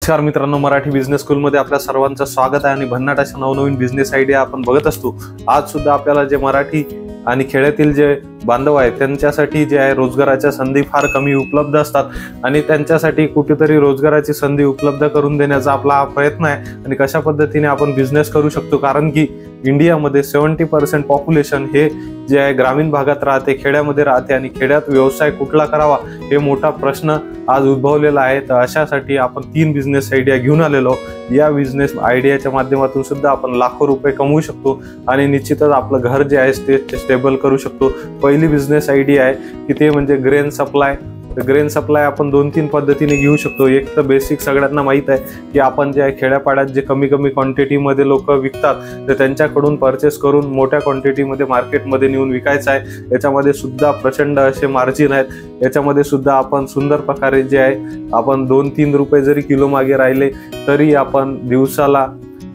नमस्कार मित्रांनो, मराठी बिझनेस स्कूलमध्ये आपल्या सर्वांचं स्वागत आहे आणि भन्नाट अशा नवनवीन बिझनेस आयडिया आपण बघत असतो। आज सुद्धा आपल्याला जे मराठी आणि खेड्यातील जे बांधव आहेत त्यांच्यासाठी जे आहे रोजगाराच्या संधी फार कमी उपलब्ध असतात आणि त्यांच्यासाठी कुठेतरी रोजगाराची संधी उपलब्ध करून देण्याचा आपला हा प्रयत्न आहे। आणि कशा पद्धतीने आपण बिझनेस करू शकतो, कारण की इंडियामध्ये 70% पॉप्युलेशन हे जे आहे ग्रामीण भागात राहते, खेड्यामध्ये राहते आणि खेड्यात व्यवसाय कुठला करावा हे मोठा प्रश्न आज उद्भवलेला आहे। तर अशासाठी आपण 3 बिझनेस आयडिया घेऊन आलेलो। या बिझनेस आयडियाच्या माध्यमातून सुद्धा आपण लाखो रुपये कमवू शकतो आणि निश्चितच आपलं घर जे आहे ते स्टेबल करू शकतो। पहिली बिझनेस आयडिया आहे की ते म्हणजे ग्रेन सप्लाय। ग्रेन सप्लाय आपण 2-3 पद्धतीने घेऊ शकतो। एक तर बेसिक सगळ्यांना माहित आहे की आपण जे आहे खेड्यापाड्यात जे कमी क्वांटिटीमध्ये लोक विकतात तर त्यांच्याकडून परचेस करून मोठ्या क्वांटिटीमध्ये मार्केटमध्ये नेऊन विकायचं आहे। याच्यामध्ये सुद्धा प्रचंड असे मार्जिन आहेत। याच्यामध्ये सुद्धा आपण सुंदर प्रकारे जे आहे आपण 2-3 रुपये जरी किलो मागे राहिले तरी आपण दिवसाला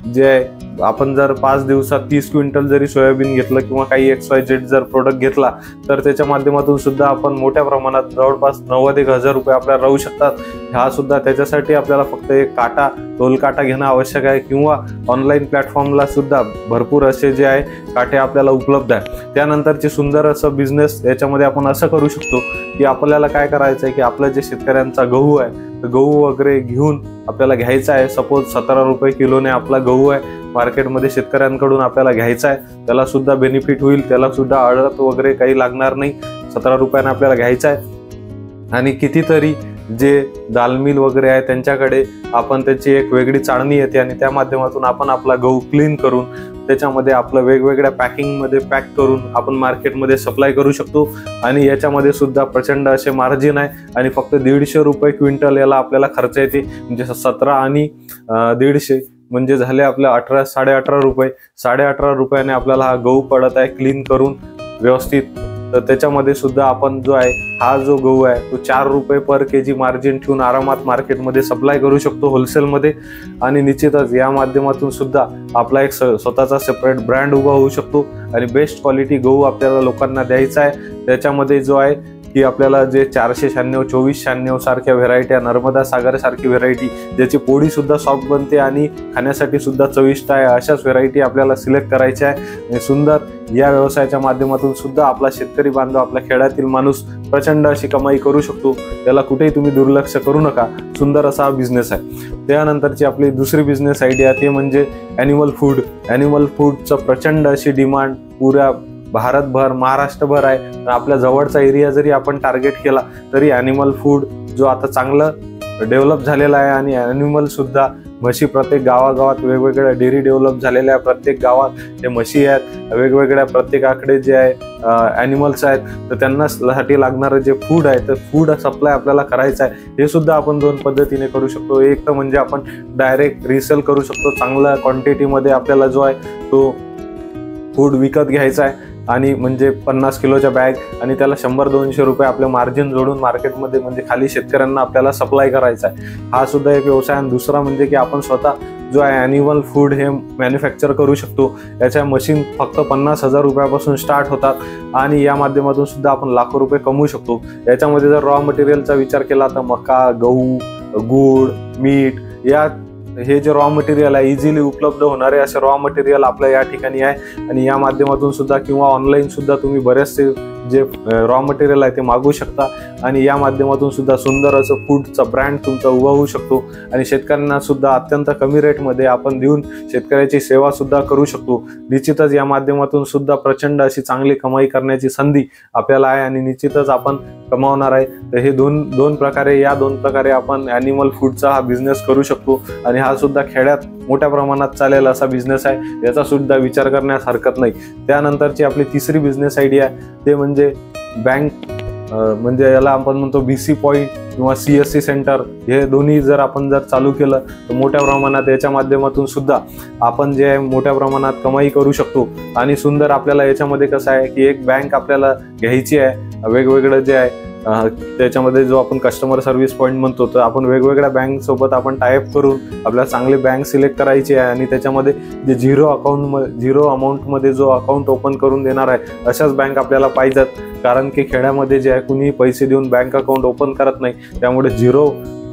जे आहे आपण जर 5 दिवसात 30 क्विंटल जरी सोयाबीन घेतलं किंवा काही XYZ जर प्रोडक्ट घेतला तर त्याच्या माध्यमातून सुद्धा आपण मोठ्या प्रमाणात जवळपास 90,000 रुपये आपल्याला राहू शकतात। हा सुद्धा त्याच्यासाठी आपल्याला फक्त एक काटा टोल काटा घेणं आवश्यक आहे किंवा ऑनलाईन प्लॅटफॉर्मला सुद्धा भरपूर असे जे आहे काटे आपल्याला उपलब्ध आहे। त्यानंतरचे सुंदर असं बिझनेस याच्यामध्ये आपण असं करू शकतो की आपल्याला काय करायचं आहे की आपलं जे शेतकऱ्यांचा गहू आहे गहू वगैरे घेऊन आपल्याला घ्यायचा आहे। सपोज 17 रुपये किलोने आपला गहू आहे मार्केटमध्ये शेतकऱ्यांकडून आपल्याला घ्यायचा आहे। त्याला सुद्धा बेनिफिट होईल, त्याला सुद्धा आळत वगैरे काही लागणार नाही। 17 रुपयाने आपल्याला घ्यायचा आहे आणि कितीतरी जे दाल मिल वगैरे आहे त्यांच्याकडे आपण त्याची एक वेगळी चाळणी येते आणि त्या माध्यमातून आपण आपला गहू क्लीन करून त्याच्यामध्ये आपलं वेगवेगळ्या पॅकिंगमध्ये पॅक करून आपण मार्केटमध्ये सप्लाय करू शकतो। आणि याच्यामध्ये सुद्धा प्रचंड असे मार्जिन आहे आणि फक्त 150 रुपये क्विंटल याला आपल्याला खर्च येते। म्हणजे 17 आणि 150 म्हणजे झाले आपले 18-18.5 रुपये। 18.5 रुपयाने आपल्याला हा गहू पडत आहे क्लीन करून व्यवस्थित। तर त्याच्यामध्ये सुद्धा आपण जो आहे हा जो गहू आहे तो 4 रुपये पर केजी मार्जिन ठेवून आरामात मार्केटमध्ये सप्लाय करू शकतो होलसेलमध्ये। आणि निश्चितच या माध्यमातून सुद्धा आपला एक स्वतःचा सेपरेट ब्रँड उभा होऊ शकतो आणि बेस्ट क्वालिटी गहू आपल्याला लोकांना द्यायचा आहे। त्याच्यामध्ये जो आहे की आपल्याला जे 496, 2496 सारख्या व्हेरायटी, नर्मदा सागर सारखी व्हेरायटी ज्याची पोळी सुद्धा सॉफ्ट बनते आणि खाण्यासाठी सुद्धा चविष्ट आहे, अशाच व्हेरायटी आपल्याला सिलेक्ट करायच्या आहे। आणि सुंदर या व्यवसायाच्या माध्यमातून सुद्धा आपला शेतकरी बांधव, आपल्या खेड्यातील माणूस प्रचंड अशी कमाई करू शकतो। त्याला कुठेही तुम्ही दुर्लक्ष करू नका, सुंदर असा हा बिझनेस आहे। त्यानंतरची आपली दुसरी बिझनेस आयडिया ते म्हणजे ॲनिमल फूड। ॲनिमल फूडचं प्रचंड अशी डिमांड पुऱ्या भारतभर, महाराष्ट्रभर आहे। आपल्या जवळचा एरिया जरी आपण टार्गेट केला तरी ॲनिमल फूड जो आता चांगलं डेव्हलप झालेला आहे आणि ॲनिमल सुद्धा म्हशी प्रत्येक गावागावात वेगवेगळ्या डेअरी डेव्हलप झालेल्या आहे। प्रत्येक गावात हे म्हशी आहेत, वेगवेगळ्या प्रत्येकाकडे जे आहे ॲनिमल्स आहेत, तर त्यांनासाठी लागणारं जे फूड आहे तर फूड सप्लाय आपल्याला करायचं आहे। हे सुद्धा आपण 2 पद्धतीने करू शकतो। एक तर म्हणजे आपण डायरेक्ट रिसेल करू शकतो, चांगल्या क्वांटिटीमध्ये आपल्याला जो आहे तो फूड विकत घ्यायचा आहे आणि म्हणजे 50 किलोच्या बॅग आणि त्याला 100-200 रुपये आपले मार्जिन जोडून मार्केटमध्ये म्हणजे खाली शेतकऱ्यांना आपल्याला सप्लाय करायचा आहे। हा सुद्धा एक व्यवसाय। आणि दुसरा म्हणजे की आपण स्वतः जो आहे ॲनिमल फूड हे मॅन्युफॅक्चर करू शकतो। याच्या मशीन फक्त 50,000 रुपयापासून स्टार्ट होतात आणि या माध्यमातून सुद्धा आपण लाखो रुपये कमवू शकतो। याच्यामध्ये जर रॉ मटेरियलचा विचार केला तर मका, गहू, गूळ, मीठ या हे जे रॉ मटेरियल आहे इझिली उपलब्ध होणारे असे रॉ मटेरियल आपल्या या ठिकाणी आहे। आणि या माध्यमातून सुद्धा किंवा ऑनलाईन सुद्धा तुम्ही बरेचसे जे रॉ मटेरियल आहे ते मागवू शकता आणि या माध्यमातून सुद्धा सुंदर असं फूडचा ब्रँड तुमचा उभा होऊ शकतो आणि शेतकऱ्यांना सुद्धा अत्यंत कमी रेटमध्ये आपण देऊन शेतकऱ्याची सेवा सुद्धा करू शकतो। निश्चितच या माध्यमातून सुद्धा प्रचंड अशी चांगली कमाई करण्याची संधी आपल्याला आहे आणि निश्चितच आपण कमावणार आहे। तर हे दोन प्रकारे आपण ॲनिमल फूडचा हा बिझनेस करू शकतो आणि हा सुद्धा खेड्यात मोठ्या प्रमाणात चालेल असा बिझनेस आहे, याचा सुद्धा विचार करण्यास हरकत नाही। त्यानंतरची आपली तिसरी बिझनेस आयडिया ते म्हणजे बँक, म्हणजे याला आपण म्हणतो BC पॉईंट किंवा CSC सेंटर। हे दोन्ही जर आपण चालू केलं तर मोठ्या प्रमाणात याच्या माध्यमातून सुद्धा आपण जे आहे मोठ्या प्रमाणात कमाई करू शकतो। आणि सुंदर आपल्याला याच्यामध्ये कसं आहे की एक बँक आपल्याला घ्यायची आहे, वेगवेगळं जे आहे त्याच्यामध्ये जो आपण कस्टमर सर्व्हिस पॉईंट म्हणतो तर आपण वेगवेगळ्या बँक सोबत आपण टायअप करून आपल्याला चांगली बँक सिलेक्ट करायची आहे आणि त्याच्यामध्ये जे झिरो अमाऊंटमध्ये जो अकाउंट ओपन करून देणार आहे अशाच बँक आपल्याला पाहिजेत। कारण की खेड्यामध्ये जे आहे कुणी पैसे देऊन बँक अकाउंट ओपन करत नाही, त्यामुळे झिरो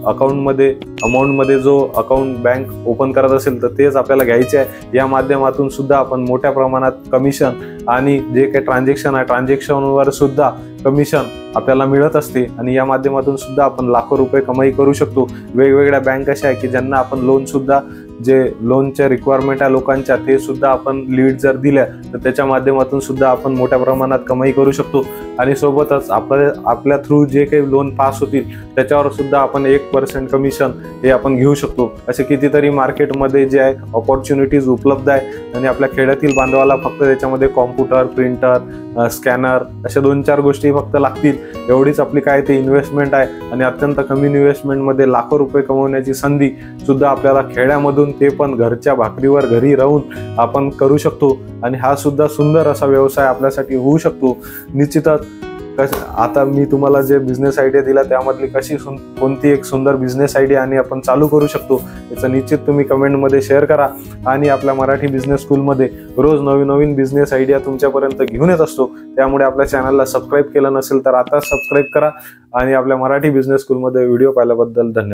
अकाउंटमध्ये अमाऊंटमध्ये जो अकाउंट बँक ओपन करत असेल तर तेच आपल्याला घ्यायचे आहे। या माध्यमातून सुद्धा आपण मोठ्या प्रमाणात कमिशन आणि जे काही ट्रान्झॅक्शन आहे ट्रान्झॅक्शनवर सुद्धा कमिशन आपल्याला मिळत असते आणि या माध्यमातून सुद्धा आपण लाखो रुपये कमाई करू शकतो। वेगवेगळ्या बँक अशा आहे की ज्यांना आपण लोन सुद्धा जे लोनच्या रिक्वायरमेंट आहे लोकांच्या ते सुद्धा आपण लीड जर दिल्या तर त्याच्या माध्यमातून सुद्धा आपण मोठ्या प्रमाणात कमाई करू शकतो। आणि सोबतच आपल्या थ्रू जे काही लोन पास होतील त्याच्यावर सुद्धा आपण 1% कमिशन हे आपण घेऊ शकतो। असे कितीतरी मार्केटमध्ये जे आहे ऑपॉर्च्युनिटीज उपलब्ध आहे आणि आपल्या खेड्यातील बांधवाला फक्त त्याच्यामध्ये कॉम्प्युटर, प्रिंटर, स्कॅनर अशा 2-4 गोष्टी फक्त लागतील। एवढीच आपली काय ते इन्व्हेस्टमेंट आहे आणि अत्यंत कमी इन्व्हेस्टमेंटमध्ये लाखो रुपये कमवण्याची संधी सुद्धा आपल्याला खेड्यामधून ते पण घरच्या भाकरीवर घरी राहून आपण करू शकतो आणि हा सुद्धा सुंदर असा व्यवसाय आपल्यासाठी होऊ शकतो। निश्चितच आता मी तुम्हाला जे बिझनेस आयडिया दिला त्यामधली कोणती एक सुंदर बिझनेस आयडिया आणि आपण चालू करू शकतो याचं निश्चित तुम्ही कमेंटमध्ये शेअर करा। आणि आपल्या मराठी बिझनेस स्कूलमध्ये रोज नवीन बिझनेस आयडिया तुमच्यापर्यंत घेऊन येत असतो, त्यामुळे आपल्या चॅनलला सबस्क्राईब केलं नसेल तर आता सबस्क्राईब करा आणि आपल्या मराठी बिझनेस स्कूलमध्ये व्हिडिओ पाहिल्याबद्दल धन्यवाद।